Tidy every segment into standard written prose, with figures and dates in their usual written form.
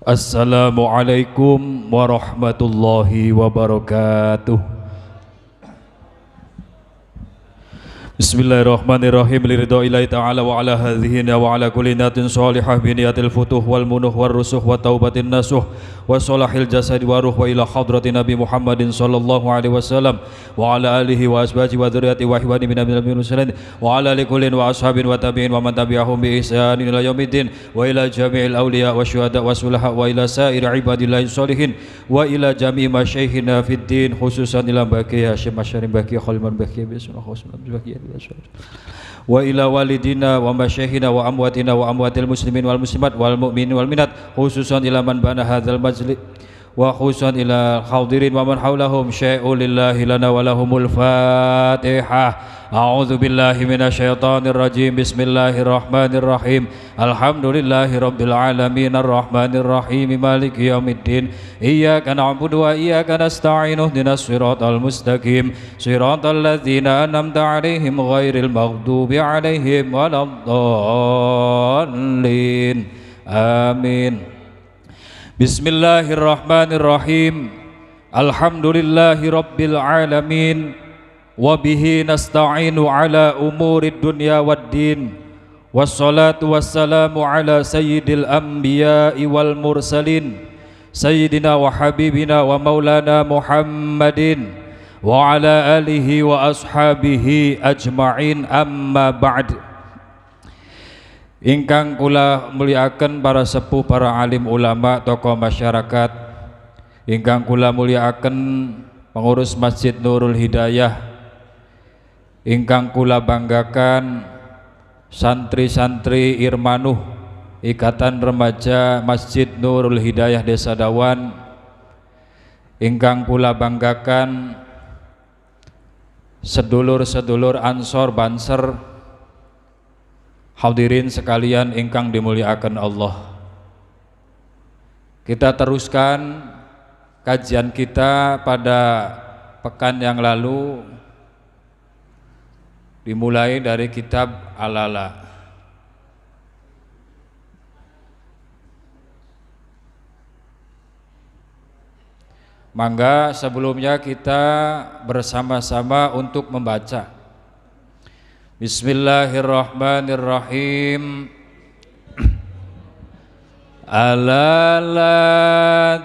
Assalamualaikum warahmatullahi wabarakatuh. Bismillahirrahmanirrahim. Liridha'illahi ta'ala wa ala hadhina wa ala kulli natin salihah biniyatil futuh wal munuh wal rusuh wa taubatin nasuh wa salahil jasadi wa ruh wa ila hadratin Nabi Muhammadin sallallahu alaihi wasallam wa ala alihi wa asbaji wa dhurriyyati wa ihwani minal muslimin wa ala likullin wa ashabin wa tabi'in wa man tabi'ahum bi ihsanin ila yaumiddin wa ila jami'il awliya wa syuhada wa sulaha wa ila sa'iri ibadillahi sholihin wa ila jami'i masyaykhina fid din khususan ila baqi Hasyim Asy'ari baqi Khaliman baqi bismillah baqi wa ila walidina wa masyaihina wa amwatina wa amwatil muslimin wal muslimat wal mu'minin wal minat khususan ila man bana hadzal majlis wa khususan ila hadirin wa man haulahum syai'un lillahi lana wa lahumul fatihah. A'udzu billahi minasyaitonir rajim. Bismillahirrahmanirrahim. Alhamdulillahi rabbil alamin arrahmanir rahim maliki yaumiddin. Iyyaka na'budu wa iyyaka nasta'in ihdinas siratal mustaqim siratal ladzina an'amta 'alaihim ghairil maghdubi 'alaihim waladdallin. Amin. Bismillahirrahmanirrahim. Alhamdulillahi rabbil alamin. Wabihi nasta'inu ala umurid dunya waddin. Wassalatu wassalamu ala sayyidil anbiya'i wal mursalin sayyidina wa habibina wa maulana Muhammadin wa ala alihi wa ashabihi ajma'in, amma ba'd. Ingkang kula muliaken para sepuh, para alim ulama, tokoh masyarakat, ingkang kula muliaken pengurus Masjid Nurul Hidayah, ingkang kula banggakan santri-santri Irmanuh Ikatan Remaja Masjid Nurul Hidayah Desa Dawan, ingkang kula banggakan sedulur-sedulur Ansor Banser, hadirin sekalian ingkang dimuliakan Allah. Kita teruskan kajian kita pada pekan yang lalu, dimulai dari kitab Al-Ala. Mangga sebelumnya kita bersama-sama untuk membaca. Bismillahirrahmanirrahim. Ala la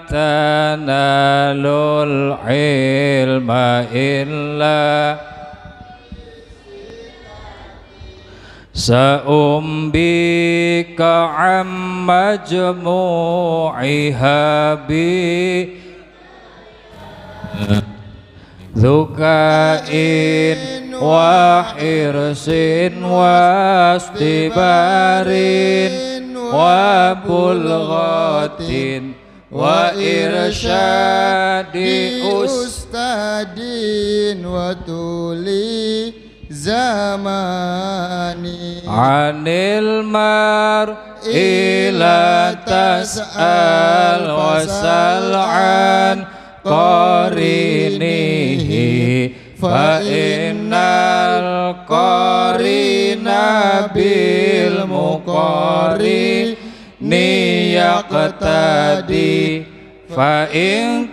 tanalul ilma illa sa'umbika amma jmu'iha bi dhukain wa hirsin wa istibarin wa bulghatin wa irsyadi ustadin wa tuli zamani anil mar'i la tas'al wa sal'an qarinihi fa innal qarina bil muqarini yaqtadi fa in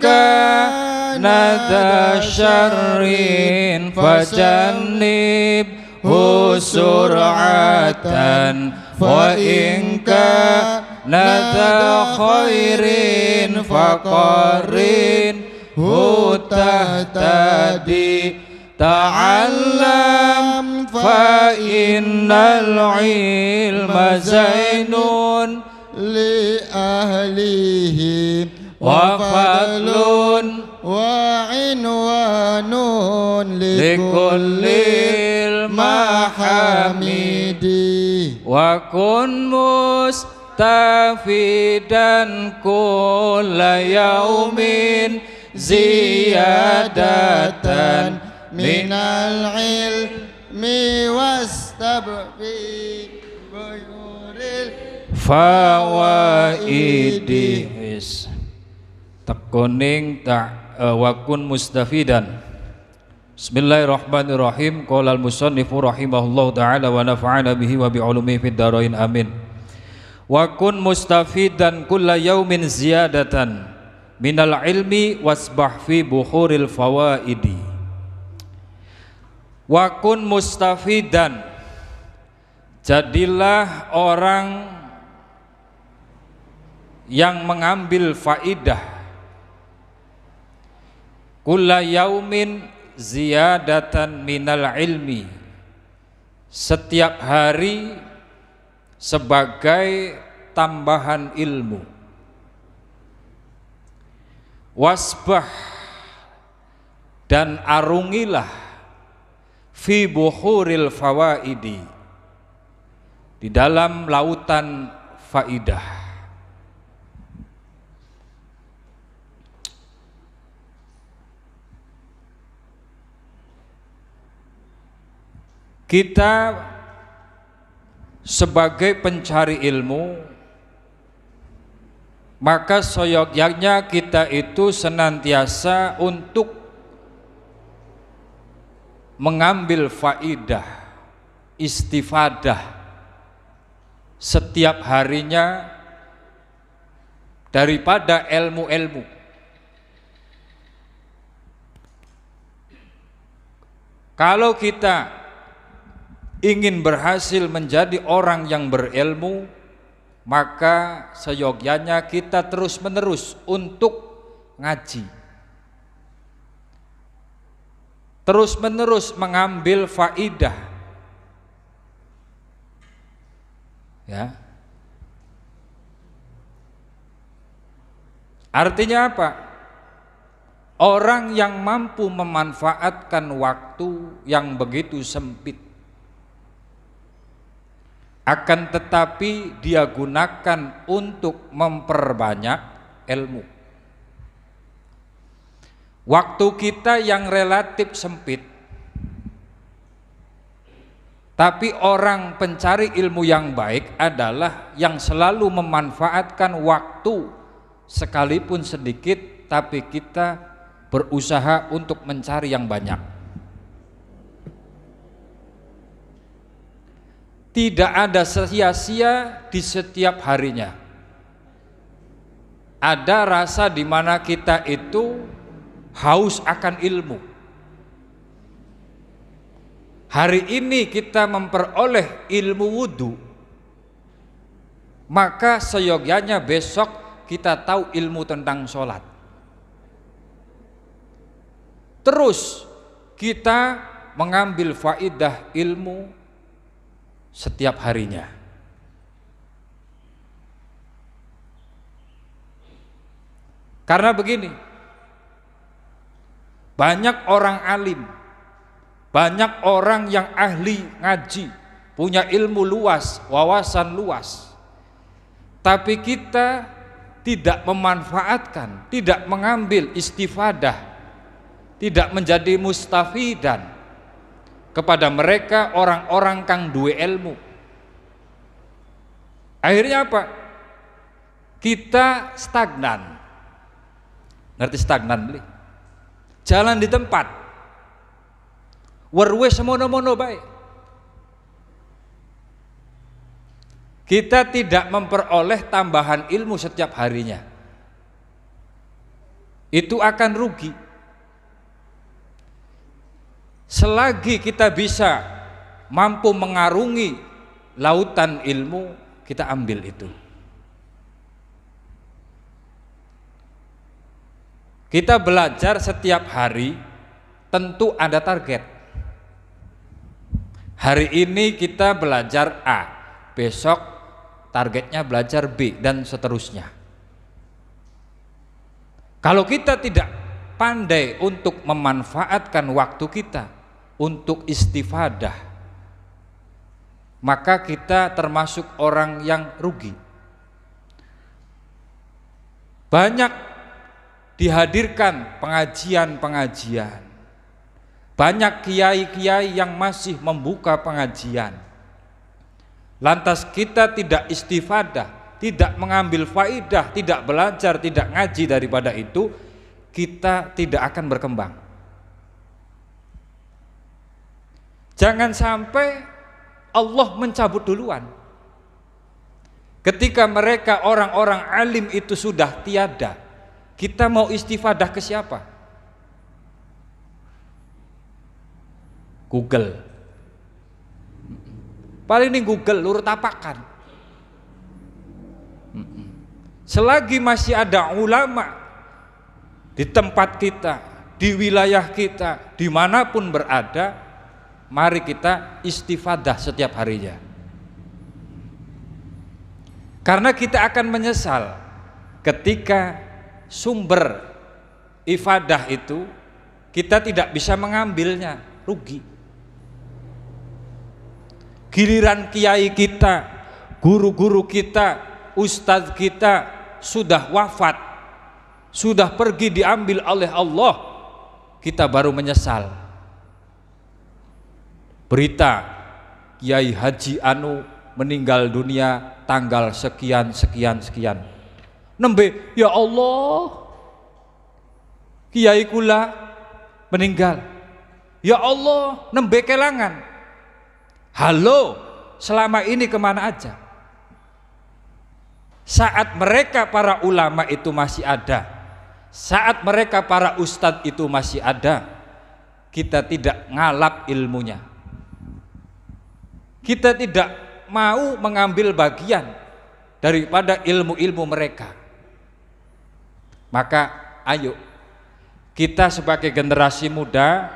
nada syarrin fajannib sur'atan wa inka nada khairin faqarin tahtadi ta'allam fa innal ilma zainun li ahlihi wa fadlun wa inwanun likullil mahamidi wa kun mustafidan kulla yaumin ziyadatan minal ilmi wastabqi buyuril fawaidi. Tekuning wakun mustafidan. Bismillahirrahmanirrahim. Qala al-musannifu rahimahullahu ta'ala wa nafa'ana bihi wa bi'ulumihi fid dharain amin. Wa kun mustafidan kulla yaumin ziyadatan minal ilmi wasbah fi bukhuril fawaidi. Wa kun mustafidan, jadilah orang yang mengambil faidah, kulla yaumin ziyadatan minal ilmi, setiap hari sebagai tambahan ilmu. Wasbah, dan arungilah, fi bukhuril fawaidi, di dalam lautan faidah. Kita sebagai pencari ilmu, maka seyogyanya kita itu senantiasa untuk mengambil faidah, istifadah setiap harinya daripada ilmu-ilmu. Kalau kita ingin berhasil menjadi orang yang berilmu, maka seyogyanya kita terus-menerus untuk ngaji, terus-menerus mengambil faidah, ya. Artinya apa? Orang yang mampu memanfaatkan waktu yang begitu sempit, akan tetapi dia gunakan untuk memperbanyak ilmu. Waktu kita yang relatif sempit, tapi orang pencari ilmu yang baik adalah yang selalu memanfaatkan waktu sekalipun sedikit, tapi kita berusaha untuk mencari yang banyak. Tidak ada sia-sia di setiap harinya. Ada rasa di mana kita itu haus akan ilmu. Hari ini kita memperoleh ilmu wudu, maka seyogyanya besok kita tahu ilmu tentang sholat. Terus kita mengambil faidah ilmu setiap harinya. Karena begini, banyak orang alim, banyak orang yang ahli ngaji, punya ilmu luas, wawasan luas, tapi kita tidak memanfaatkan, tidak mengambil istifadah, tidak menjadi mustafidan kepada mereka orang-orang kang duwe ilmu. Akhirnya apa? Kita stagnan. Ngerti stagnan beli? Jalan di tempat. Werwe semono-mono baik. Kita tidak memperoleh tambahan ilmu setiap harinya. Itu akan rugi. Selagi kita bisa mampu mengarungi lautan ilmu, kita ambil itu. Kita belajar setiap hari, tentu ada target. Hari ini kita belajar A, besok targetnya belajar B, dan seterusnya. Kalau kita tidak pandai untuk memanfaatkan waktu kita untuk istifadah, maka kita termasuk orang yang rugi. Banyak dihadirkan pengajian-pengajian, banyak kiai-kiai yang masih membuka pengajian, lantas kita tidak istifadah, tidak mengambil faidah, tidak belajar, tidak ngaji daripada itu, kita tidak akan berkembang. Jangan sampai Allah mencabut duluan. Ketika mereka orang-orang alim itu sudah tiada, kita mau istifadah ke siapa? Google. Paling ini Google lurut apakan. Selagi masih ada ulama di tempat kita, di wilayah kita, dimanapun berada, mari kita istifadah setiap harinya. Karena kita akan menyesal ketika sumber ifadah itu kita tidak bisa mengambilnya, rugi. Giliran kiai kita, guru-guru kita, ustadz kita sudah wafat, sudah pergi diambil oleh Allah, kita baru menyesal. Berita Kiai Haji Anu meninggal dunia tanggal sekian sekian sekian. Nembe, ya Allah, Kiai kula meninggal. Ya Allah, nembe kelangan. Halo, selama ini kemana aja? Saat mereka para ulama itu masih ada, saat mereka para ustadz itu masih ada, kita tidak ngalap ilmunya. Kita tidak mau mengambil bagian daripada ilmu-ilmu mereka. Maka ayo kita sebagai generasi muda,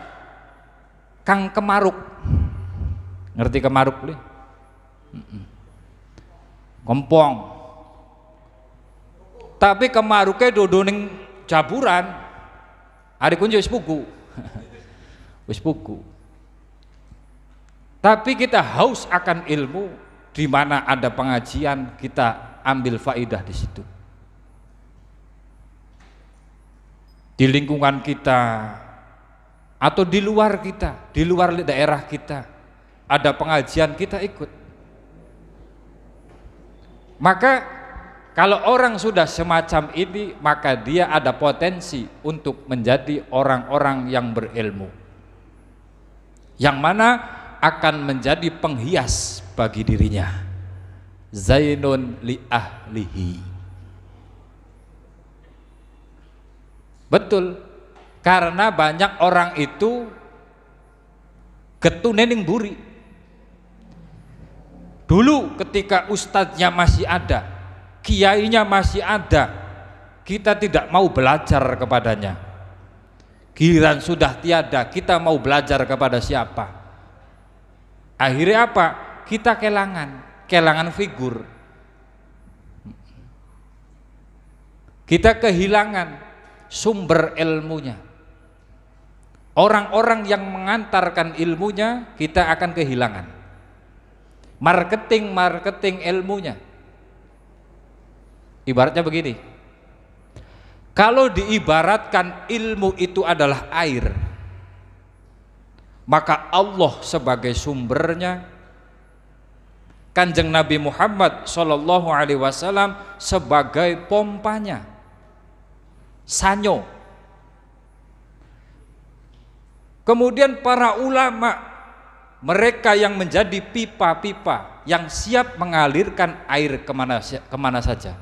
Kang Kemaruk, ngerti Kemaruk le? Kompong. Tapi kemaruknya dodo ning jaburan. Hari kunci wis pugu. Wis pugu. Tapi kita haus akan ilmu, di mana ada pengajian kita ambil faidah di situ. Di lingkungan kita atau di luar kita, di luar daerah kita ada pengajian, kita ikut. Maka kalau orang sudah semacam ini, maka dia ada potensi untuk menjadi orang-orang yang berilmu, yang mana akan menjadi penghias bagi dirinya, zainun li ahlihi. Betul, karena banyak orang itu getune ning buri. Dulu ketika ustadznya masih ada, kiainya masih ada, kita tidak mau belajar kepadanya. Giliran sudah tiada, kita mau belajar kepada siapa? Akhirnya apa? Kita kelangan figur. Kita kehilangan sumber ilmunya. Orang-orang yang mengantarkan ilmunya kita akan kehilangan. Marketing ilmunya. Ibaratnya begini, kalau diibaratkan ilmu itu adalah air, maka Allah sebagai sumbernya, Kanjeng Nabi Muhammad SAW sebagai pompanya, sanyo. Kemudian para ulama, mereka yang menjadi pipa-pipa yang siap mengalirkan air kemana saja.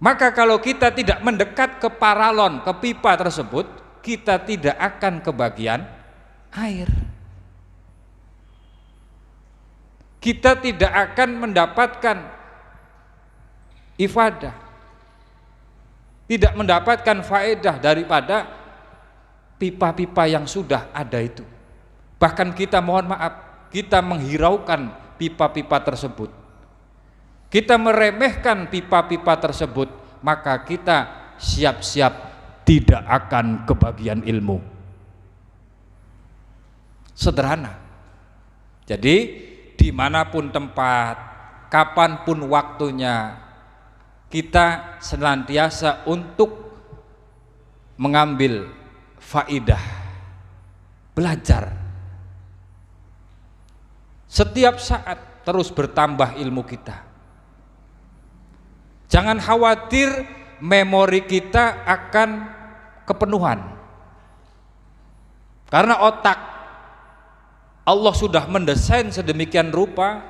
Maka kalau kita tidak mendekat ke paralon, ke pipa tersebut, kita tidak akan kebagian air. Kita tidak akan mendapatkan ifadah, tidak mendapatkan faedah daripada pipa-pipa yang sudah ada itu. Bahkan kita mohon maaf, kita menghiraukan pipa-pipa tersebut, kita meremehkan pipa-pipa tersebut, maka kita siap-siap tidak akan kebagian ilmu. Sederhana. Jadi dimanapun tempat, kapanpun waktunya, kita senantiasa untuk mengambil faidah, belajar. Setiap saat terus bertambah ilmu kita. Jangan khawatir memori kita akan kepenuhan, karena otak Allah sudah mendesain sedemikian rupa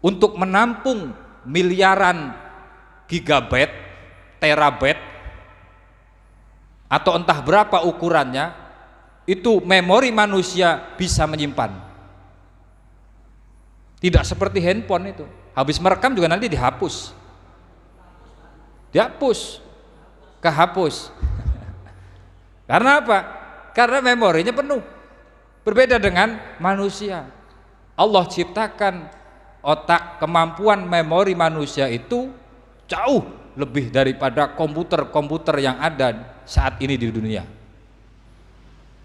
untuk menampung miliaran gigabyte, terabyte, atau entah berapa ukurannya, itu memori manusia bisa menyimpan. Tidak seperti handphone itu, habis merekam juga nanti dihapus, kehapus. Karena apa? Karena memorinya penuh. Berbeda dengan manusia. Allah ciptakan otak, kemampuan memori manusia itu jauh lebih daripada komputer-komputer yang ada saat ini di dunia.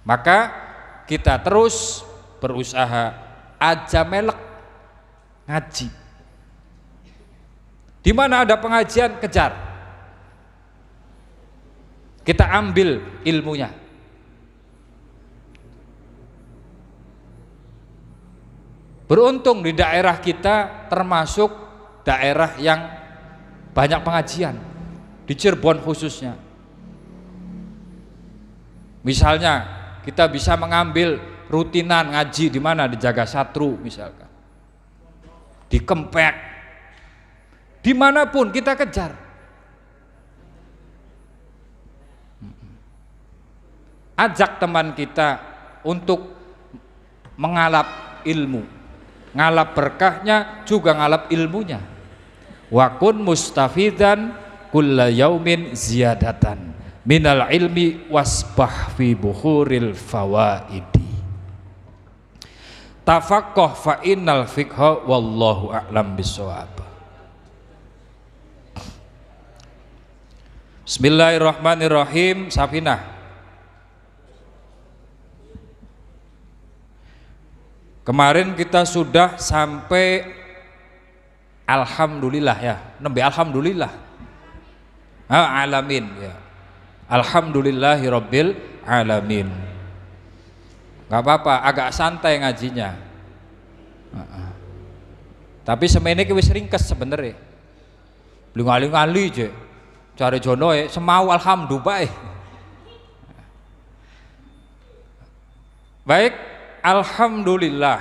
Maka kita terus berusaha aja melek ngaji. Di mana ada pengajian, kejar. Kita ambil ilmunya. Beruntung di daerah kita termasuk daerah yang banyak pengajian, di Cirebon khususnya. Misalnya kita bisa mengambil rutinan ngaji di mana, di Jagasatru misalkan, di Kempek, dimanapun kita kejar. Ajak teman kita untuk mengalap ilmu, ngalap berkahnya juga ngalap ilmunya. Wa kun mustafidan kulla yaumin ziyadatan minal ilmi wasbah fi buhuril fawaidi. Tafaqqah fa innal fiqha wallahu a'lam bissawab. Bismillahirrahmanirrahim. Safinah, kemarin kita sudah sampai alhamdulillah ya, nembe alhamdulillah. Alamin ya. Alhamdulillahi rabbil alamin. Gak apa-apa, agak santai ngajinya. Tapi semene ki wis ringkes sebenarnya. Lingali-ngali je. Cari jono semau alhamdulillah. Baik, alhamdulillah.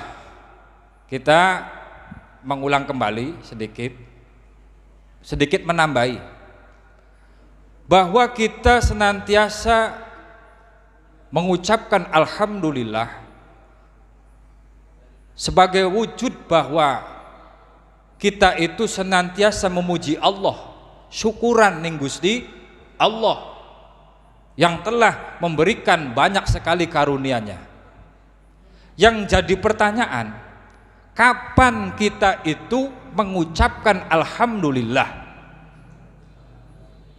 Kita mengulang kembali sedikit menambahi bahwa kita senantiasa mengucapkan alhamdulillah sebagai wujud bahwa kita itu senantiasa memuji Allah, syukuran ning Gusti Allah yang telah memberikan banyak sekali karunia-Nya. Yang jadi pertanyaan, kapan kita itu mengucapkan alhamdulillah?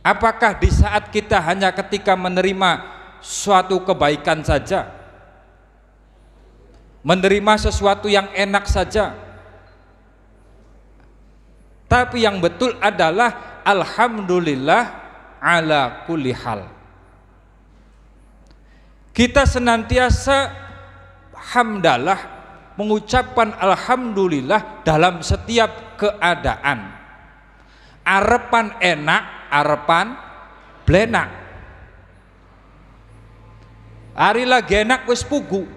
Apakah di saat kita hanya ketika menerima suatu kebaikan saja, menerima sesuatu yang enak saja? Tapi yang betul adalah alhamdulillah ala kulli hal. Kita senantiasa hamdalah, mengucapkan alhamdulillah dalam setiap keadaan. Arepan enak, arepan blenak. Hari lagi enak wis pugu.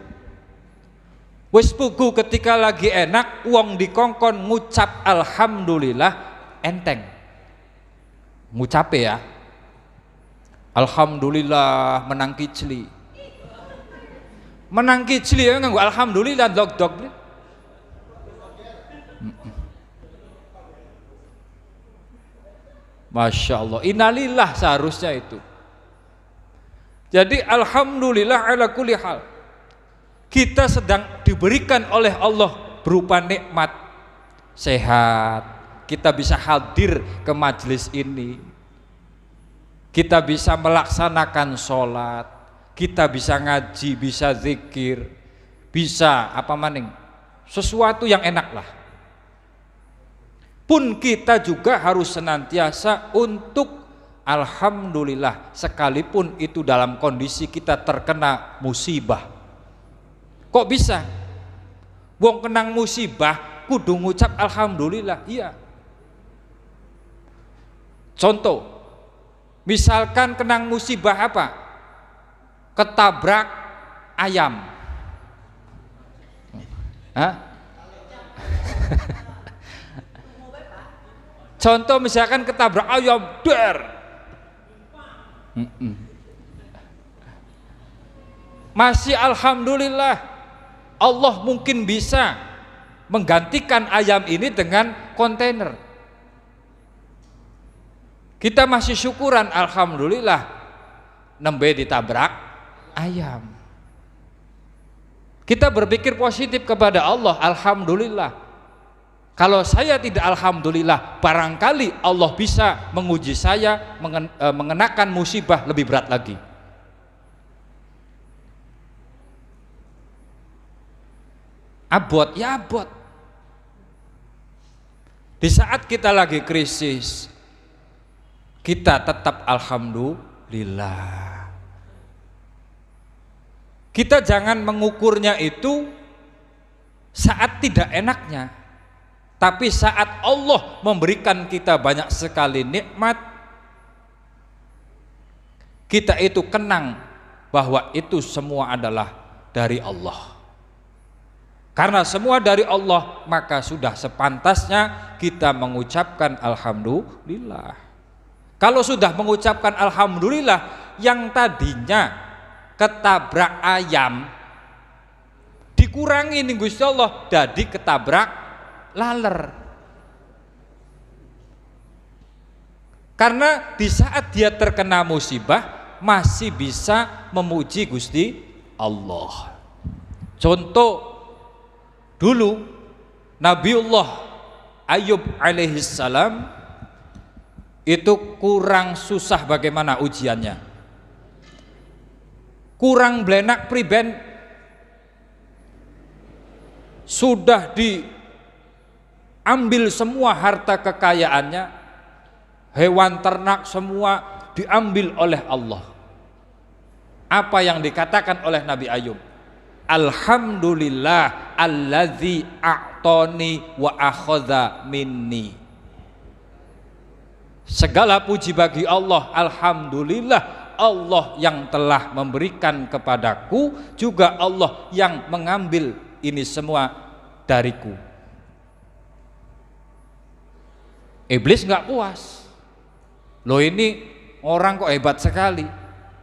Wis pugu ketika lagi enak, uang dikongkon ngucap alhamdulillah enteng. Ngucap ya. Alhamdulillah menang kicli. Menang kicli ya nganggo alhamdulillah dog-dog. Masya Allah, innalillah seharusnya itu. Jadi alhamdulillah ala kulli hal. Kita sedang diberikan oleh Allah berupa nikmat sehat. Kita bisa hadir ke majelis ini. Kita bisa melaksanakan sholat. Kita bisa ngaji, bisa zikir, bisa apa maning, sesuatu yang enak lah. Pun kita juga harus senantiasa untuk alhamdulillah, sekalipun itu dalam kondisi kita terkena musibah. Kok bisa? Wong kenang musibah kudu ngucap alhamdulillah. Iya. Contoh, misalkan kenang musibah apa? Ketabrak ayam. Hah? Contoh misalkan ketabrak ayam, der. Masih alhamdulillah, Allah mungkin bisa menggantikan ayam ini dengan kontainer. Kita masih syukuran, alhamdulillah, nembe ditabrak ayam. Kita berpikir positif kepada Allah, alhamdulillah. Kalau saya tidak alhamdulillah, barangkali Allah bisa menguji saya, mengenakan musibah lebih berat lagi. Abot ya abot. Di saat kita lagi krisis, kita tetap alhamdulillah. Kita jangan mengukurnya itu saat tidak enaknya, tapi saat Allah memberikan kita banyak sekali nikmat, kita itu kenang bahwa itu semua adalah dari Allah. Karena semua dari Allah, maka sudah sepantasnya kita mengucapkan alhamdulillah. Kalau sudah mengucapkan alhamdulillah, yang tadinya ketabrak ayam dikurangi nih Gusti Allah, jadi ketabrak laler. Karena di saat dia terkena musibah masih bisa memuji Gusti Allah. Contoh dulu Nabiullah Ayub alaihissalam itu kurang susah bagaimana ujiannya, kurang belenak priben, sudah diambil semua harta kekayaannya, hewan ternak semua diambil oleh Allah. Apa yang dikatakan oleh Nabi Ayub? Alhamdulillah allazi a'toni wa akhadha minni. Segala puji bagi Allah, alhamdulillah Allah yang telah memberikan kepadaku, juga Allah yang mengambil ini semua dariku. Iblis nggak puas. Loh, ini orang kok hebat sekali,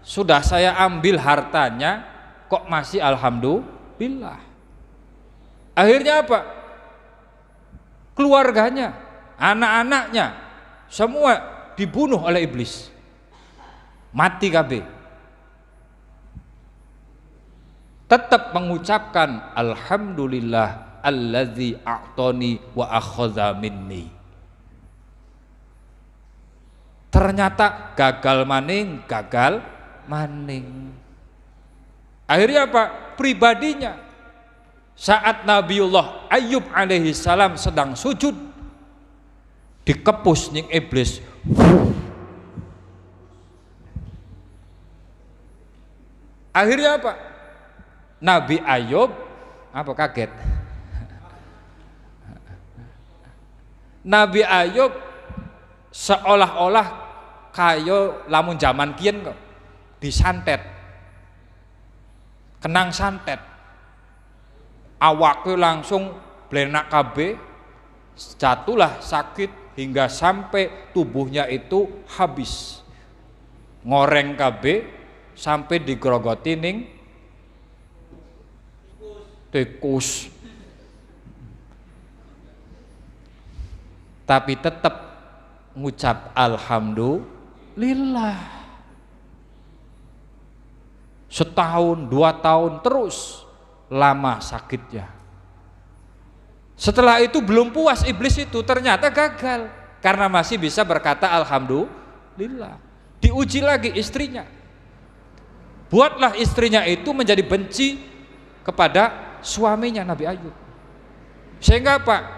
sudah saya ambil hartanya kok masih alhamdulillah. Akhirnya apa? Keluarganya, anak-anaknya semua dibunuh oleh iblis, mati kabeh. Tetap mengucapkan alhamdulillah allazi a'toni wa akhadha minni. Ternyata gagal maning, gagal maning. Akhirnya apa? Pribadinya saat Nabiullah Ayub alaihi salam sedang sujud, dikepus ning iblis. Akhirnya apa? Nabi Ayub apa kaget? Nabi Ayub seolah-olah kayo lamun zaman kian kok disantet, kenang santet, awaknya langsung blenak KB, jatuhlah sakit hingga sampai tubuhnya itu habis, ngoreng KB sampai digrogoti ning tikus. Tapi tetap ngucap alhamdulillah. Setahun, 2 tahun terus lama sakitnya. Setelah itu belum puas iblis itu, ternyata gagal karena masih bisa berkata alhamdulillah. Diuji lagi istrinya. Buatlah istrinya itu menjadi benci kepada suaminya Nabi Ayub. Sehingga apa?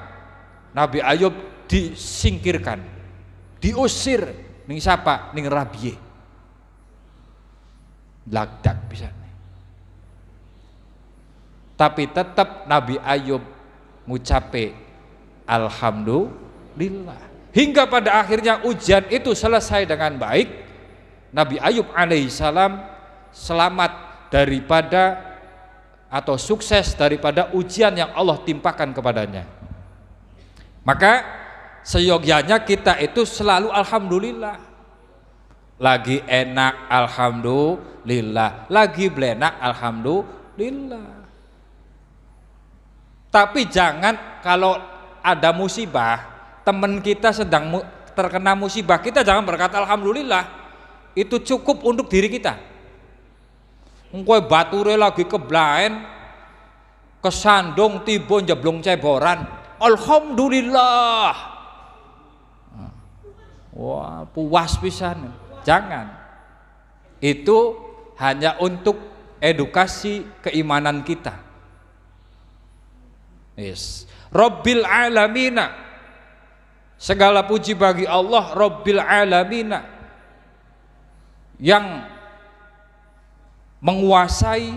Nabi Ayub disingkirkan, diusir ning siapa? Ning Rabi'ah. Lagdak bisa. Tapi tetap Nabi Ayub ngucape alhamdulillah. Hingga pada akhirnya ujian itu selesai dengan baik. Nabi Ayub alaihissalam selamat daripada atau sukses daripada ujian yang Allah timpakan kepadanya. Maka seyogyanya kita itu selalu alhamdulillah. Lagi enak alhamdulillah, lagi belenak alhamdulillah. Tapi jangan kalau ada musibah, teman kita sedang terkena musibah, kita jangan berkata alhamdulillah. Itu cukup untuk diri kita. Engkoe bature lagi keblaen, kesandung tiba njeblong ceboran, alhamdulillah. Wah, puas pisan. Jangan. Itu hanya untuk edukasi keimanan kita. Yes. Rabbil alamina. Segala puji bagi Allah Rabbil alamina, yang menguasai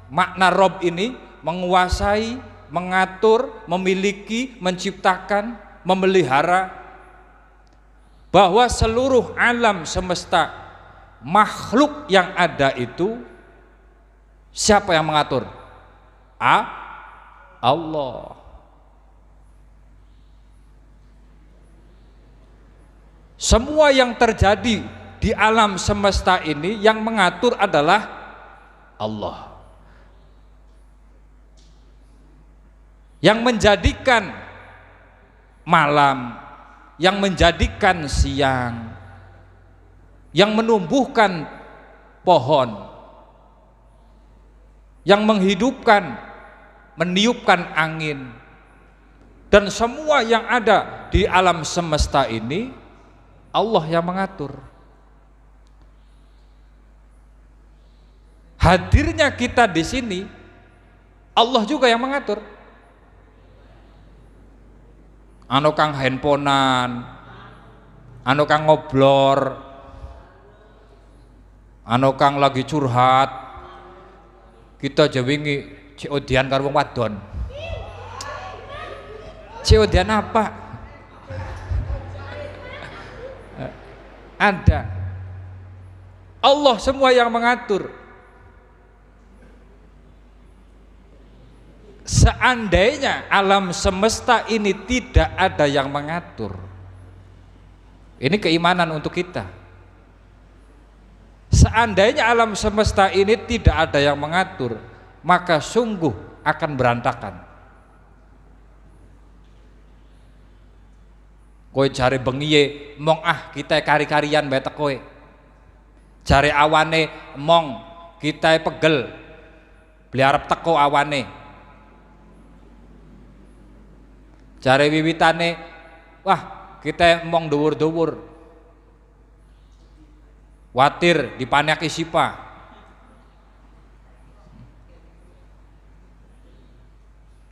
makna Rob ini, menguasai, mengatur, memiliki, menciptakan, memelihara, bahwa seluruh alam semesta makhluk yang ada itu siapa yang mengatur? Allah. Semua yang terjadi di alam semesta ini yang mengatur adalah Allah. Yang menjadikan malam, yang menjadikan siang, yang menumbuhkan pohon, yang menghidupkan, meniupkan angin, dan semua yang ada di alam semesta ini Allah yang mengatur. Hadirnya kita di sini Allah juga yang mengatur. Anu kang handphonean, anu kang ngoblor, anu kang lagi curhat, kita jawingi COD-an karo wong wadon. COD-an apa? Ada. Allah semua yang mengatur. Seandainya alam semesta ini tidak ada yang mengatur, ini keimanan untuk kita. Seandainya alam semesta ini tidak ada yang mengatur, maka sungguh akan berantakan. Kowe jare bengiye mong kita kari-karian bae tekoe. Jare awane mong kita pegel beli arep teko awane. Jare wiwitane wah kita mong dhuwur-dhuwur. Watir dipaneki sipa.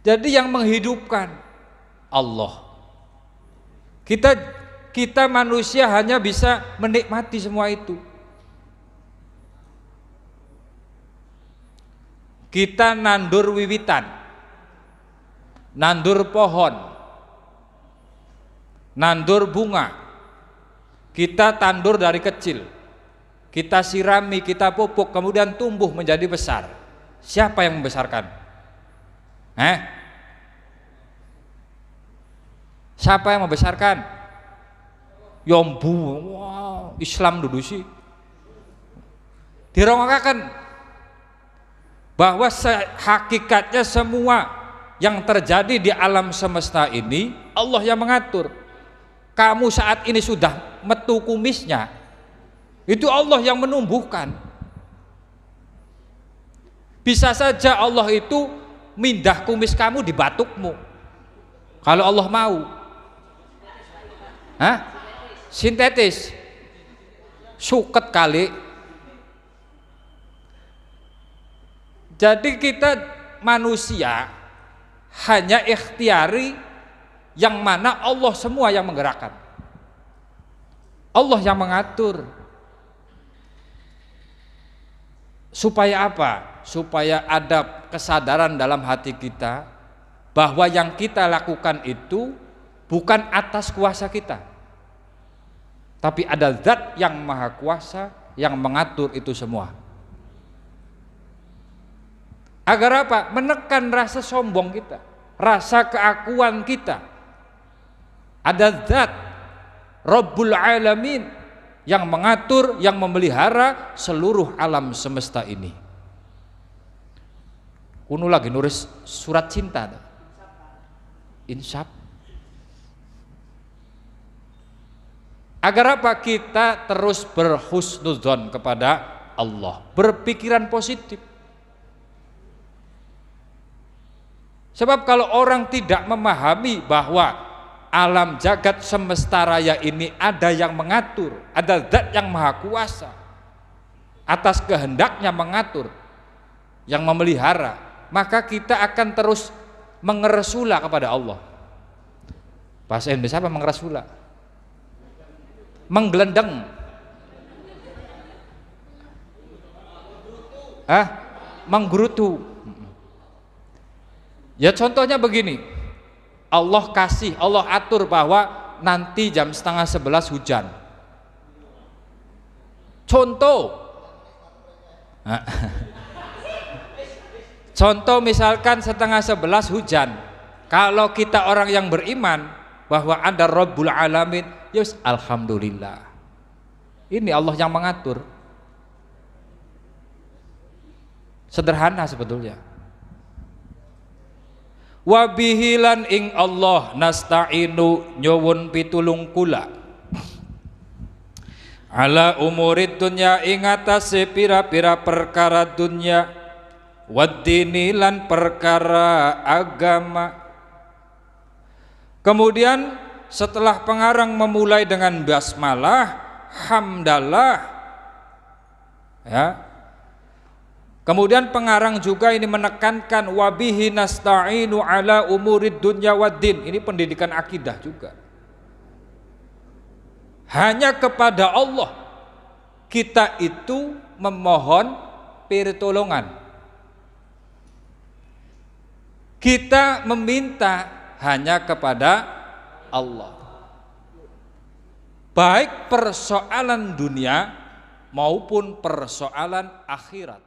Jadi yang menghidupkan Allah. Kita manusia hanya bisa menikmati semua itu. Kita nandur wiwitan, nandur pohon, nandur bunga, kita tandur dari kecil, kita sirami, kita pupuk, kemudian tumbuh menjadi besar. Siapa yang membesarkan? Siapa yang membesarkan? Yombu, wow, Islam dulu sih. Dirongakakan bahwa hakikatnya semua yang terjadi di alam semesta ini Allah yang mengatur. Kamu saat ini sudah metu kumisnya, itu Allah yang menumbuhkan. Bisa saja Allah itu mindah kumis kamu di batukmu kalau Allah mau. Sintetis, suket kali. Jadi kita manusia hanya ikhtiari, yang mana Allah semua yang menggerakkan, Allah yang mengatur. Supaya apa? Supaya ada kesadaran dalam hati kita bahwa yang kita lakukan itu bukan atas kuasa kita, tapi ada zat yang maha kuasa yang mengatur itu semua. Agar apa? Menekan rasa sombong kita, rasa keakuan kita. Ada zat Rabbul Alamin yang mengatur, yang memelihara seluruh alam semesta ini. Kuno lagi nulis surat cinta, insaf. Agar apa? Kita terus berhusnudzon kepada Allah, berpikiran positif. Sebab kalau orang tidak memahami bahwa alam jagat semesta raya ini ada yang mengatur, ada zat yang maha kuasa, atas kehendaknya mengatur, yang memelihara, maka kita akan terus mengeresula kepada Allah. Bahasa Indonesia apa mengeresula? Menggelendeng. Menggerutu. Ya contohnya begini, Allah kasih, Allah atur bahwa nanti jam 10:30 hujan. Contoh, contoh misalkan 10:30 hujan. Kalau kita orang yang beriman bahwa ada Rabbul Alamin, yes, alhamdulillah. Ini Allah yang mengatur. Sederhana sebetulnya. Wabihilan ing Allah nasta'inu nyuwun pitulung kula ala umurid dunya ing atase pira-pira perkara dunya waddini lan perkara agama. Kemudian setelah pengarang memulai dengan basmalah, hamdalah, ya. Kemudian pengarang juga ini menekankan wabihi nasta'inu ala umurid dunya waddin. Ini pendidikan akidah juga. Hanya kepada Allah kita itu memohon pertolongan. Kita meminta hanya kepada Allah. Baik persoalan dunia maupun persoalan akhirat.